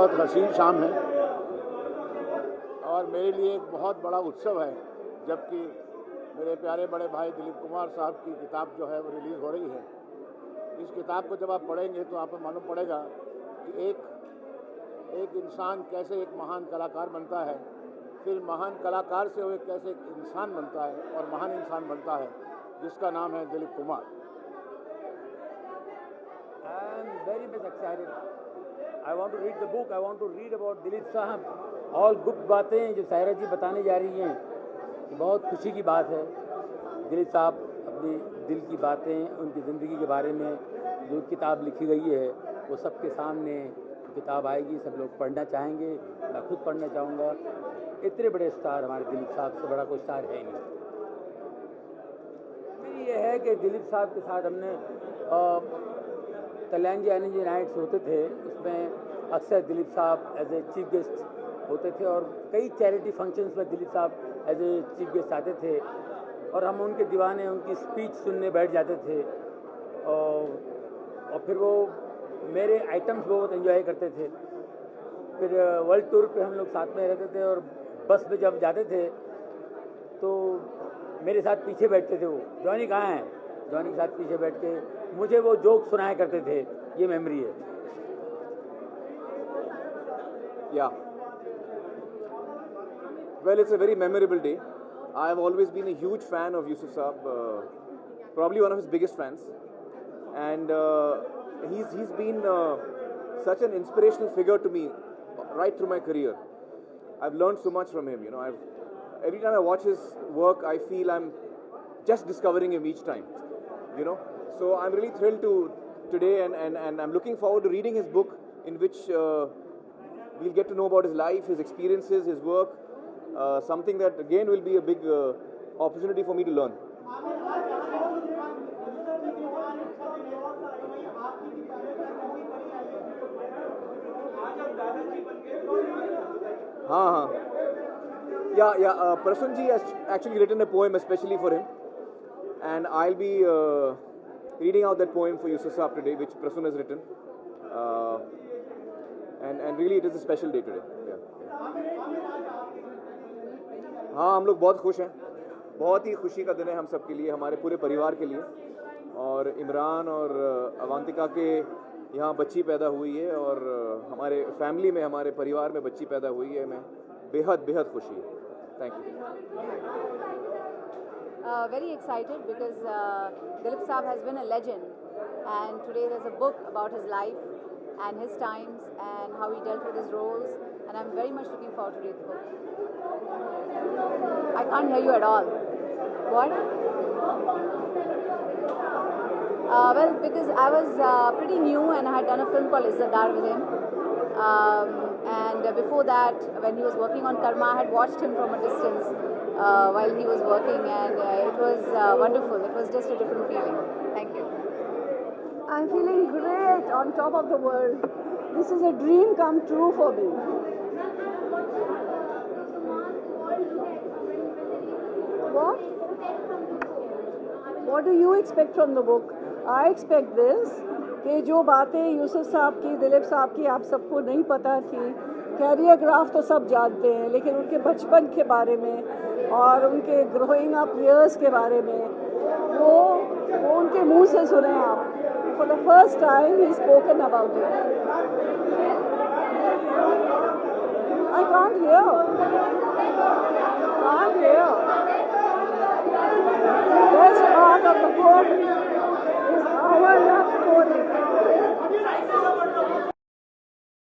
बहुत हसीन शाम है और मेरे लिए एक बहुत बड़ा उत्सव है, जबकि मेरे प्यारे बड़े भाई दिलीप कुमार साहब की किताब जो है वो रिलीज़ हो रही है। इस किताब को जब आप पढ़ेंगे तो आपको मालूम पड़ेगा कि एक इंसान कैसे एक महान कलाकार बनता है, फिर महान कलाकार से वो कैसे एक इंसान बनता है और महान इंसान बनता है, जिसका नाम है Dilip Kumar. I am very much excited. I want to read the book. I want to read about Dilip साहब. All good बातें जो सायरा जी बताने जा रही हैं, ये बहुत खुशी की बात है। दिलीप साहब अपनी दिल की बातें, उनकी ज़िंदगी के बारे में जो किताब लिखी गई है वो सबके सामने किताब आएगी, सब लोग पढ़ना चाहेंगे, मैं खुद पढ़ना चाहूँगा। इतने बड़े स्टार हमारे दिलीप साहब से बड़ा कोई स्टार है ही नहीं। मेरी ये है कि दिलीप साहब के साथ हमने कल्याण जी एनर्जी नाइट्स होते थे, उसमें अक्सर दिलीप साहब एज ए चीफ गेस्ट होते थे और कई चैरिटी फंक्शंस में दिलीप साहब एज ए चीफ गेस्ट आते थे और हम उनके दीवाने उनकी स्पीच सुनने बैठ जाते थे और फिर वो मेरे आइटम्स बहुत एंजॉय करते थे। फिर वर्ल्ड टूर पे हम लोग साथ में रहते थे और बस में जब जाते थे तो मेरे साथ पीछे बैठते थे। वो जॉनी कहाँ है, जॉनी के साथ पीछे बैठ के मुझे वो जोक सुनाया करते थे। ये मेमोरी है। Yeah. Well, it's a very memorable day. I have always been a huge fan of Yusuf Saab, probably one of his biggest fans, and he's been such an inspirational figure to me right through my career. I've learned so much from him. You know, every time I watch his work, I feel I'm just discovering him each time. You know, so I'm really thrilled to today, and I'm looking forward to reading his book, in which we'll get to know about his life, his experiences, his work. Something that again will be a big opportunity for me to learn. Yeah. Prasun ji has actually written a poem especially for him, and I'll be reading out that poem for Yusuf Saab today, which Prasun has written. And really it is a special day today. Yeah. हाँ, हम लोग बहुत खुश हैं। बहुत ही खुशी का दिन है हम सब के लिए, हमारे पूरे परिवार के लिए। और इमरान और अवांतिका के यहाँ बच्ची पैदा हुई है और हमारे फैमिली में, हमारे परिवार में बच्ची पैदा हुई है। मैं बेहद खुशी है। Thank you. Very excited because Dilip Saab has been a legend, and today there's a book about his life and his times and how he dealt with his roles, and I'm very much looking forward to read the book. I can't hear you at all. What? Well, because I was pretty new and I had done a film called Izzatdar with him. And before that, when he was working on Karma, I had watched him from a distance while he was working, and it was wonderful. It was just a different feeling. Thank you. I'm feeling great, on top of the world. This is a dream come true for me. What do you expect from the book? I expect this, कि जो बातें यूसुफ साहब की, दिलीप साहब की आप सबको नहीं पता थी, कैरियोग्राफ तो सब जानते हैं, लेकिन उनके बचपन के बारे में और उनके ग्रोइंग अप ईयर्स के बारे में वो उनके मुंह से सुने आप। For the first time he's spoken about it. I can't hear.